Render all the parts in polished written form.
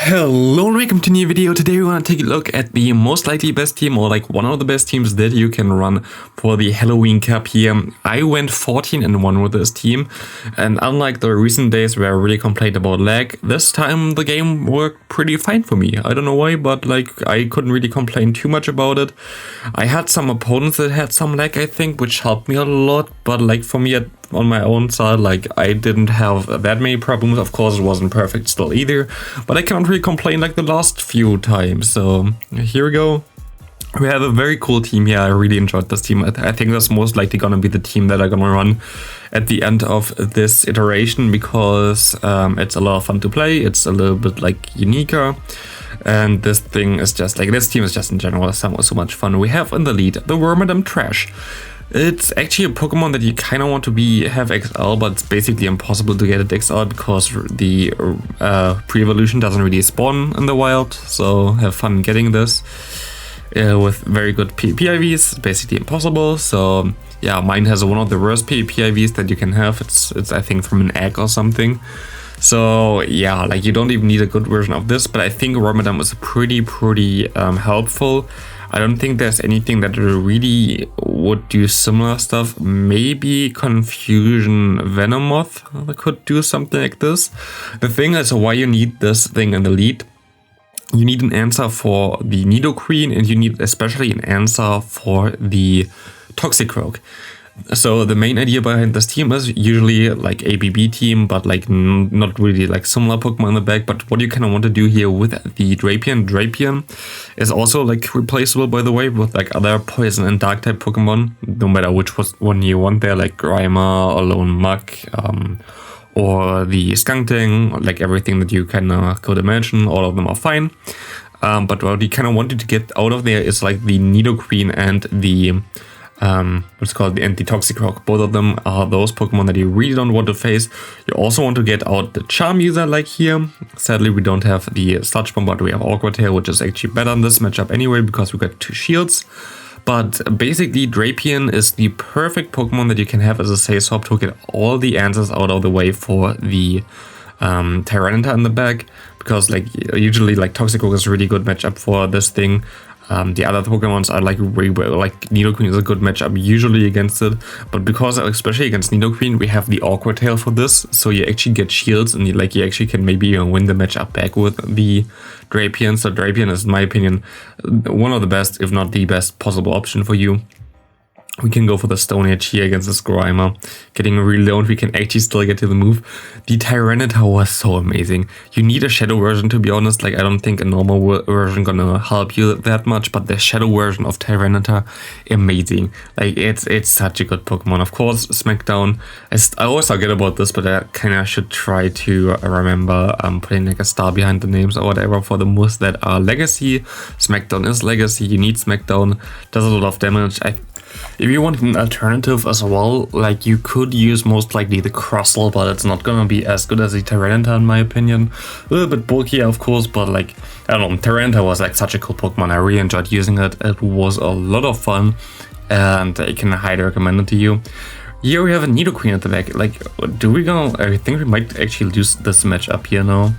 Hello and welcome to a new video. Today we want to take a look at the most likely best team, or like one of the best teams that you can run for the Halloween Cup here. I went 14-1 with this team, and unlike the recent days where I really complained about lag, this time the game worked pretty fine for me. I don't know why, but like I couldn't really complain too much about it. I had some opponents that had some lag, I think, which helped me a lot, but like for me on my own side, like I didn't have that many problems. Of course, it wasn't perfect still either, but I can't really complain like the last few times. So here we go. We have a very cool team here. I really enjoyed this team. I think that's most likely gonna be the team that I'm gonna run at the end of this iteration, because it's a lot of fun to play. It's a little bit like uniquer. And this thing is just like, this team is just in general so much fun. We have in the lead the Wormadam Trash. It's actually a Pokemon that you kind of want to have XL, but it's basically impossible to get it XL because the pre-evolution doesn't really spawn in the wild. So have fun getting this with very good PIVs. Basically impossible. So yeah, mine has one of the worst PIVs that you can have. It's I think from an egg or something. So yeah, like you don't even need a good version of this, but I think Wormadam is pretty helpful. I don't think there's anything that really would do similar stuff. Maybe Confusion Venomoth could do something like this. The thing is why you need this thing in the lead. You need an answer for the Nidoqueen, and you need especially an answer for the Toxicroak. So the main idea behind this team is usually like ABB team, but like not really like similar Pokemon in the back. But what you kind of want to do here with the Drapion is also like replaceable, by the way, with like other poison and dark type Pokemon, no matter which one you want there, like Grimer, Alone Muck, or the Skuntank, like everything that you kind of could imagine. All of them are fine. But what you kind of wanted to get out of there is like the Nidoqueen and the what's called the Toxicroak. Both of them are those Pokemon that you really don't want to face. You also want to get out the Charm User like here. Sadly, we don't have the Sludge Bomb, but we have Awkward Tail, which is actually better in this matchup anyway, because we got 2 shields. But basically, Drapion is the perfect Pokemon that you can have as a safe swap to get all the answers out of the way for the Tyranitar in the back, because like usually like Toxicroak is a really good matchup for this thing. The other Pokemons are like Nidoqueen is a good matchup usually against it, but because especially against Nidoqueen we have the Awkward Tail for this, so you actually get shields and you actually can maybe win the matchup back with the Drapion. So Drapion is, in my opinion, one of the best, if not the best possible option for you. We can go for the Stone Edge here against this Grimer. Getting reload, we can actually still get to the move. The Tyranitar was so amazing. You need a Shadow version, to be honest. Like, I don't think a normal version gonna help you that much, but the Shadow version of Tyranitar, amazing. Like, it's such a good Pokemon. Of course, Smackdown, I always forget about this, but I kind of should try to remember putting like a star behind the names or whatever for the moves that are Legacy. Smackdown is Legacy. You need Smackdown. Does a lot of damage. If you want an alternative as well, like you could use most likely the Crustle, but it's not gonna be as good as the Tyranitar in my opinion. A little bit bulkier, of course, but like, I don't know, Tyranitar was like such a cool Pokemon. I really enjoyed using it. It was a lot of fun, and I can highly recommend it to you. Here we have a Nidoqueen at the back. Like, I think we might actually lose this matchup here now.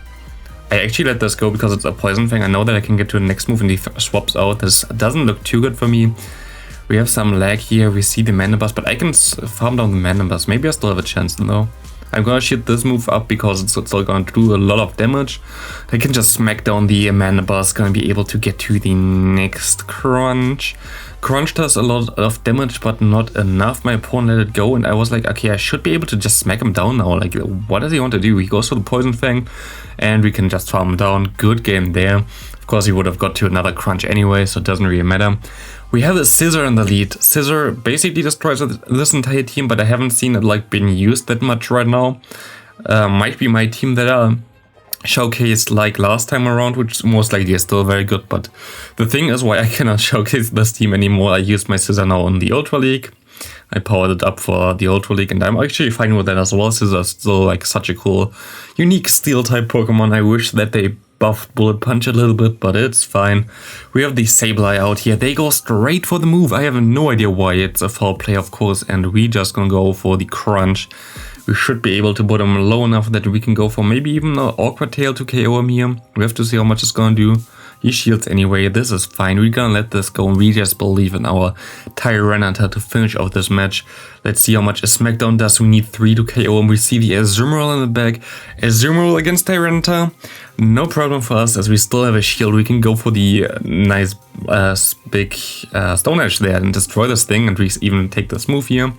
I actually let this go because it's a Poison Fang. I know that I can get to the next move and he swaps out. This doesn't look too good for me. We have some lag here, we see the Mandibuzz, but I can farm down the Mandibuzz. Maybe I still have a chance though. I'm gonna shoot this move up because it's still gonna do a lot of damage. I can just smack down the Mandibuzz, gonna be able to get to the next Crunch. Crunch does a lot of damage, but not enough. My opponent let it go, and I was like, okay, I should be able to just smack him down now. Like, what does he want to do? He goes for the Poison Fang, and we can just farm him down. Good game there. Of course, he would have got to another Crunch anyway, so it doesn't really matter. We have a Scissor in the lead. Scissor basically destroys this entire team, but I haven't seen it like being used that much right now. Might be my team that are showcased like last time around, which most likely is still very good. But the thing is why I cannot showcase this team anymore. I used my Scissor now on the Ultra League. I powered it up for the Ultra League, and I'm actually fine with that as well. Scissor is still like such a cool, unique Steel type Pokemon. I wish that they buffed Bullet Punch a little bit, but it's fine. We have the Sableye out here. They go straight for the move. I have no idea why. It's a foul play, of course, and we just gonna go for the Crunch. we should be able to put him low enough that we can go for maybe even an awkward tail to KO him here. We have to see how much it's gonna do. He shields anyway, this is fine, we're gonna let this go and we just believe in our Tyranitar to finish off this match. Let's see how much a Smackdown does, we need 3 to KO and we see the Azumarill in the back. Azumarill against Tyranitar, no problem for us as we still have a shield, we can go for the nice big Stone Edge there and destroy this thing and we even take this move here.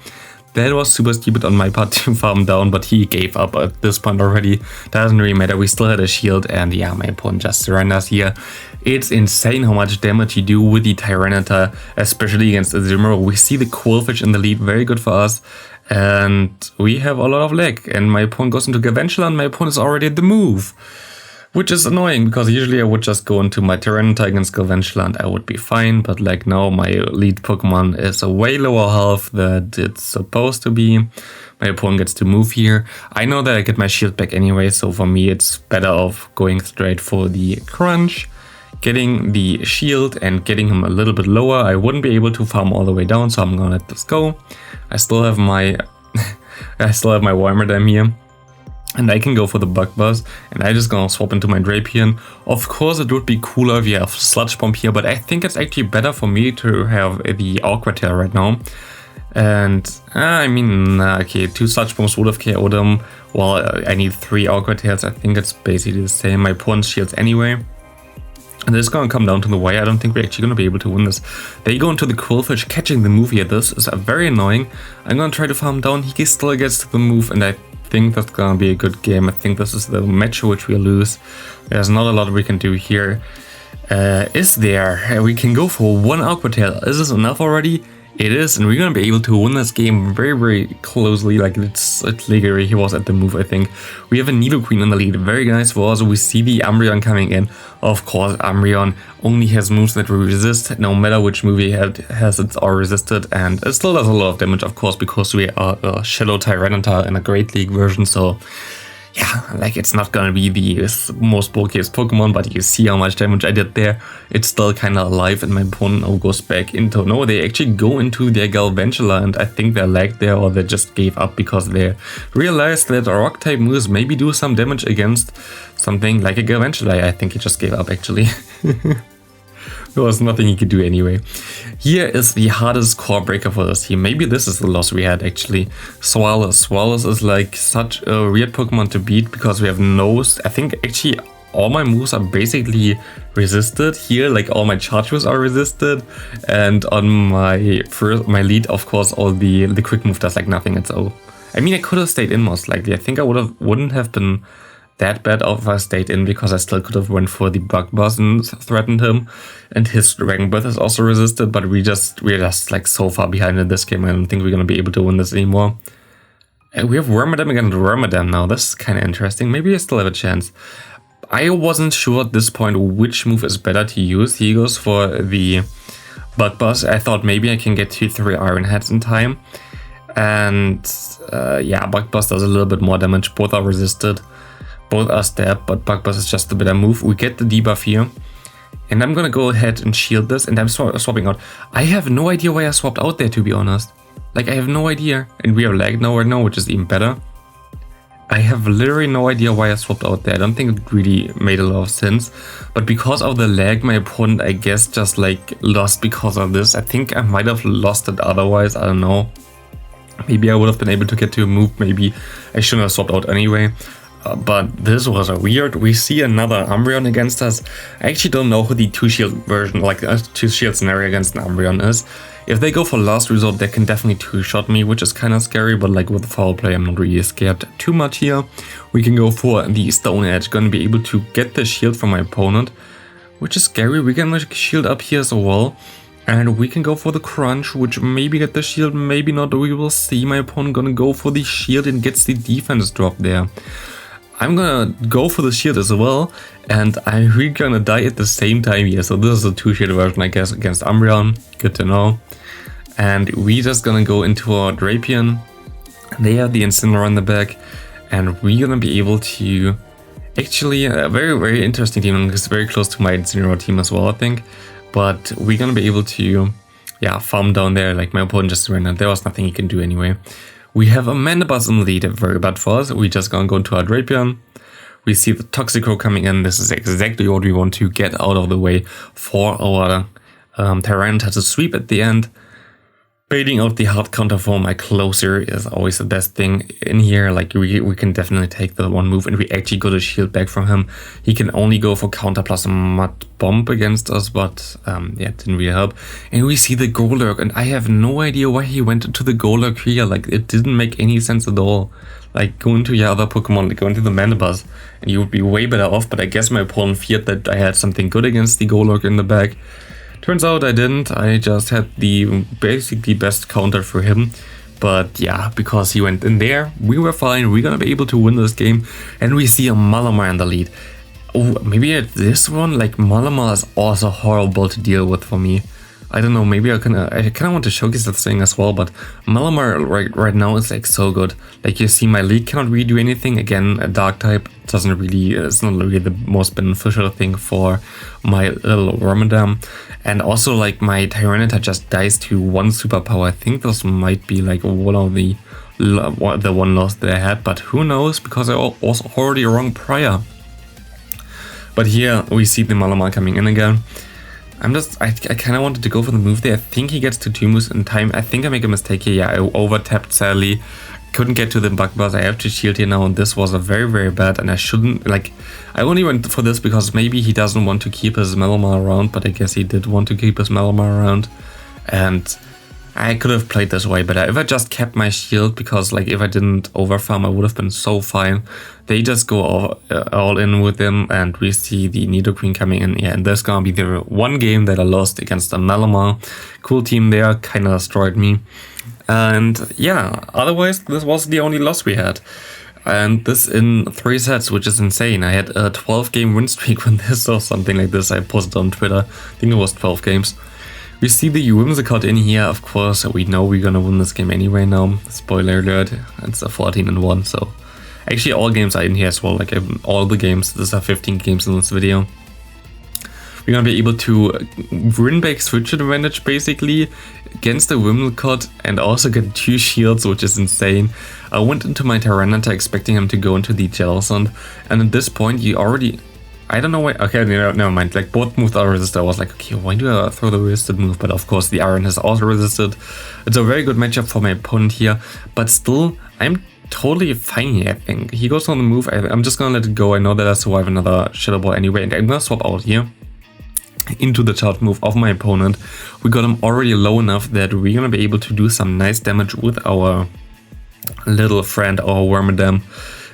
That was super stupid on my part to farm down, but he gave up at this point already. Doesn't really matter, we still had a shield and yeah, my opponent just surrenders here. It's insane how much damage you do with the Tyranitar, especially against Azumarill. We see the Quillfish in the lead, very good for us. And we have a lot of lag and my opponent goes into Garventula and my opponent is already at the move. Which is annoying, because usually I would just go into my Tyranitar against Garventula and I would be fine, but like now my lead Pokemon is a way lower health than it's supposed to be. My opponent gets to move here. I know that I get my shield back anyway, so for me it's better off going straight for the crunch, getting the shield and getting him a little bit lower. I wouldn't be able to farm all the way down, so I'm gonna let this go. I still have my Wormadam here. And I can go for the Bug Buzz, and I just gonna swap into my Drapion. Of course it would be cooler if you have Sludge Bomb here, but I think it's actually better for me to have the Awkward Tail right now. And I mean, okay, 2 Sludge Bombs would have KO'd him. Well, I need 3 Awkward Tails, I think it's basically the same. My opponent's shields anyway. And this is gonna come down to the wire. I don't think we're actually gonna be able to win this. They go into the Quillfish, catching the move here. This is very annoying. I'm gonna try to farm down. He still gets to the move, and I think that's gonna be a good game. I think this is the match which we lose. There's not a lot we can do here. Is there? We can go for 1 Awkward Tail. Is this enough already? It is, and we're gonna be able to win this game very, very closely. Like it's legally he was at the move, I think. We have a Nidoqueen in the lead, very nice for us. We see the Umbreon coming in. Of course, Umbreon only has moves that we resist. No matter which move he has, it's all resisted, and it still does a lot of damage, of course, because we are a Shadow Tyranitar in a Great League version. So yeah, like it's not gonna be the most bulkiest Pokemon, but you see how much damage I did there. It's still kind of alive, and my opponent goes back into... No, they actually go into their Galvantula, and I think they lagged there, or they just gave up because they realized that Rock-type moves maybe do some damage against something like a Galvantula. I think he just gave up, actually. There was nothing he could do anyway. Here is the hardest core breaker for this team. Maybe this is the loss we had actually. Swallows. Swallows is like such a weird Pokemon to beat because we have no... I think actually all my moves are basically resisted. Here, like all my charge moves are resisted. And on my lead, of course, all the quick move does like nothing. It's all... I mean, I could have stayed in most likely. I think I wouldn't have been that bad if I stayed in, because I still could have went for the Bug Buzz and threatened him. And his Dragon Breath is also resisted, but we're just like so far behind in this game. I don't think we're gonna be able to win this anymore. And we have Wormadam against Wormadam now. This is kind of interesting. Maybe I still have a chance. I wasn't sure at this point which move is better to use. He goes for the Bug Buzz. I thought maybe I can get 2-3 Iron Heads in time. And yeah, Bug Buzz does a little bit more damage. Both are resisted. Both are stabbed, but Bug Buzz is just a better move. We get the debuff here. And I'm gonna go ahead and shield this, and I'm swapping out. I have no idea why I swapped out there, to be honest. Like, I have no idea. And we have lag now right now, which is even better. I have literally no idea why I swapped out there. I don't think it really made a lot of sense. But because of the lag, my opponent, I guess, just like lost because of this. I think I might have lost it otherwise, I don't know. Maybe I would have been able to get to a move, maybe I shouldn't have swapped out anyway. But this was a weird. We see another Umbreon against us. I actually don't know who the 2-shield version, like a 2-shield scenario against an Umbreon is. If they go for last resort, they can definitely 2-shot me, which is kind of scary, but like with the foul play, I'm not really scared too much here. We can go for the Stone Edge, gonna be able to get the shield from my opponent, which is scary. We can shield up here as well. And we can go for the crunch, which maybe get the shield, maybe not. We will see. My opponent gonna go for the shield and gets the defense drop there. I'm gonna go for the shield as well, and we're gonna die at the same time here. So this is a 2-shield version, I guess, against Umbreon. Good to know. And we just gonna go into our Drapion. They have the Incineroar in the back, and we're gonna be able to... Actually, a very, very interesting team. It's very close to my Incineroar team as well, I think. But we're gonna be able to, yeah, farm down there. Like, my opponent just ran out. There was nothing he can do anyway. We have a Mandibuzz in the lead, very bad for us. We just gonna go into our Drapion. We see the Toxicroak coming in. This is exactly what we want to get out of the way for our Tyranitar to sweep at the end. Baiting out the hard counter for my closer is always the best thing in here. Like we can definitely take the one move, and we actually got a shield back from him. He can only go for counter plus a mud bomb against us, but yeah, it didn't really help. And we see the Golurk, and I have no idea why he went into the Golurk here. Like it didn't make any sense at all. Like go into your other Pokemon, like go into the Mandibuzz, and you would be way better off. But I guess my opponent feared that I had something good against the Golurk in the back. Turns out I didn't. I just had the basically best counter for him. But yeah, because he went in there, we were fine. We're gonna be able to win this game. And we see a Malamar in the lead. Oh, maybe at this one, like Malamar is also horrible to deal with for me. I don't know, maybe I kind of want to showcase that thing as well, but Malamar right now is like so good. Like you see my lead cannot really do anything. Again, a dark type doesn't really, it's not really the most beneficial thing for my little Wormadam. And also like my Tyranitar just dies to one superpower. I think this might be like one of the one loss that I had, but who knows, because I was already wrong prior. But here we see the Malamar coming in again. I kind of wanted to go for the move there. I think he gets to 2 moves in time. I think I make a mistake here. Yeah, I over-tapped sadly. Couldn't get to the bug buzz. I have to shield here now, and this was a very, very bad, and I shouldn't, like, I only went for this because maybe he doesn't want to keep his Malamar around, but I guess he did want to keep his Malamar around, and I could have played this way better if I just kept my shield, because like if I didn't overfarm I would have been so fine. They just go all in with him, and we see the Nidoqueen coming in. Yeah, and this is gonna be the one game that I lost against a Malamar. Cool team there, kinda destroyed me. And yeah, otherwise this was the only loss we had. And this in 3 sets, which is insane. I had a 12-game win streak when this or something like this. I posted on Twitter. I think it was 12 games. We see the Whimsicott in here, of course. We know we're gonna win this game anyway now. Spoiler alert, it's a 14-1, so... Actually, all games are in here as well, like all the games. These are 15 games in this video. We're gonna be able to win back switch advantage, basically, against the Whimsicott, and also get 2 shields, which is insane. I went into my Tyranitar expecting him to go into the Jellicent, and at this point, you already... I don't know why. Okay, never mind. Like both moves are resisted. I was like, okay, why do I throw the resisted move? But of course, the Iron has also resisted. It's a very good matchup for my opponent here. But still, I'm totally fine here, I think. He goes on the move. I'm just gonna let it go. I know that I survive another Shadow Ball anyway. And I'm gonna swap out here into the charge move of my opponent. We got him already low enough that we're gonna be able to do some nice damage with our little friend, our Wormadam.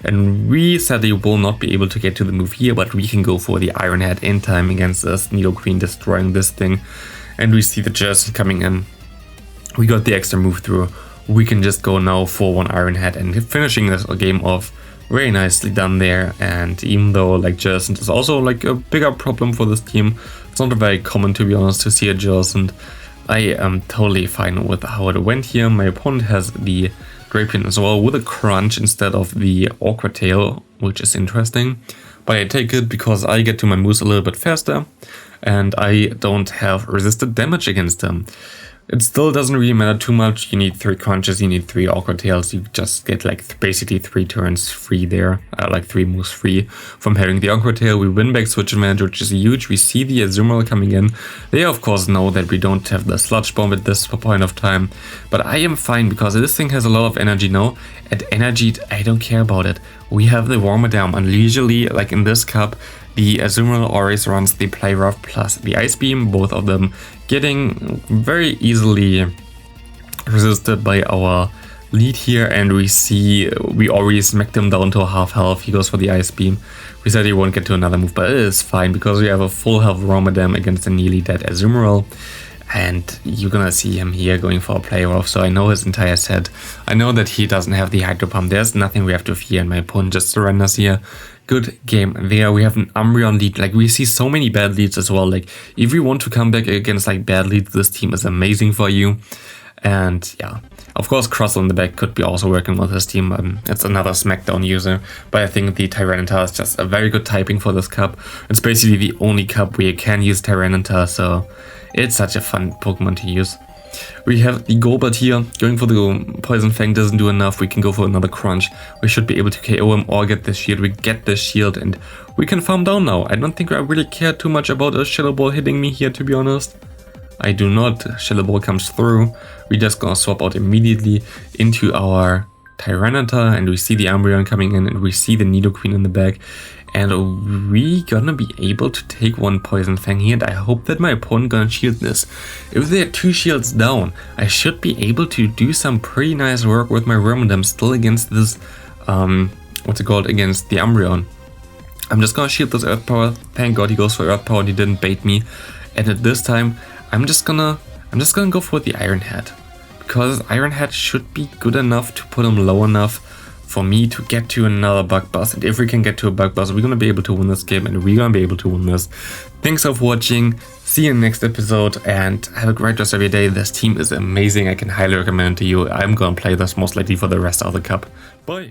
And we sadly will not be able to get to the move here, but we can go for the Iron Head in time against this Nidoqueen destroying this thing. And we see the Jellicent coming in. We got the extra move through. We can just go now for 1 Iron Head and finishing this game off. Very nicely done there. And even though like Jellicent is also like a bigger problem for this team, it's not very common, to be honest, to see a Jellicent. I am totally fine with how it went here. My opponent has the Drapion as well with a crunch instead of the Awkward Tail, which is interesting. But I take it because I get to my moves a little bit faster and I don't have resisted damage against them. It still doesn't really matter too much. You need 3 crunches, you need 3 Awkward Tails. You just get like basically 3 turns free there, like 3 moves free from having the Awkward Tail. We win back switch advantage, which is huge. We see the Azumarill coming in. They of course know that we don't have the Sludge Bomb at this point of time, but I am fine because this thing has a lot of energy now. And energy, I don't care about it. We have the Wormadam, and usually like in this cup, the Azumarill always runs the Play Rough plus the Ice Beam, both of them getting very easily resisted by our lead here, and we see we already smacked him down to half health. He goes for the Ice Beam. We said he won't get to another move, but it is fine because we have a full health Wormadam against a nearly dead Azumarill. And you're gonna see him here going for a Play Rough, so I know his entire set. I know that he doesn't have the Hydro Pump. There's nothing we have to fear, and my opponent just surrenders here. Good game there. We have an Umbreon lead. Like, we see so many bad leads as well. Like, if you want to come back against like bad leads, this team is amazing for you. And yeah, of course, Crossel in the back could be also working with his team. It's another Smackdown user, but I think the Tyranitar is just a very good typing for this cup. It's basically the only cup where you can use Tyranitar, so it's such a fun Pokemon to use. We have the Golbat here. Going for the Poison Fang doesn't do enough. We can go for another Crunch. We should be able to KO him or get the shield. We get the shield and we can farm down now. I don't think I really care too much about a Shadow Ball hitting me here, to be honest. I do not. Shadow Ball comes through. We're just gonna swap out immediately into our Tyranitar, and we see the Umbreon coming in, and we see the Nidoqueen in the back. And we gonna be able to take one Poison Fang here, and I hope that my opponent gonna shield this. If they're 2 shields down, I should be able to do some pretty nice work with my Wormadam still against this, what's it called, against the Umbreon. I'm just gonna shield this Earth Power. Thank God he goes for Earth Power and he didn't bait me. And at this time, I'm just gonna go for the Iron Head. Because Iron Head should be good enough to put him low enough for me to get to another Bug Buzz. And if we can get to a Bug Buzz, we're gonna be able to win this game, and we're gonna be able to win this. Thanks for watching. See you in the next episode, and have a great rest of your day. This team is amazing. I can highly recommend it to you. I'm gonna play this most likely for the rest of the cup. Bye.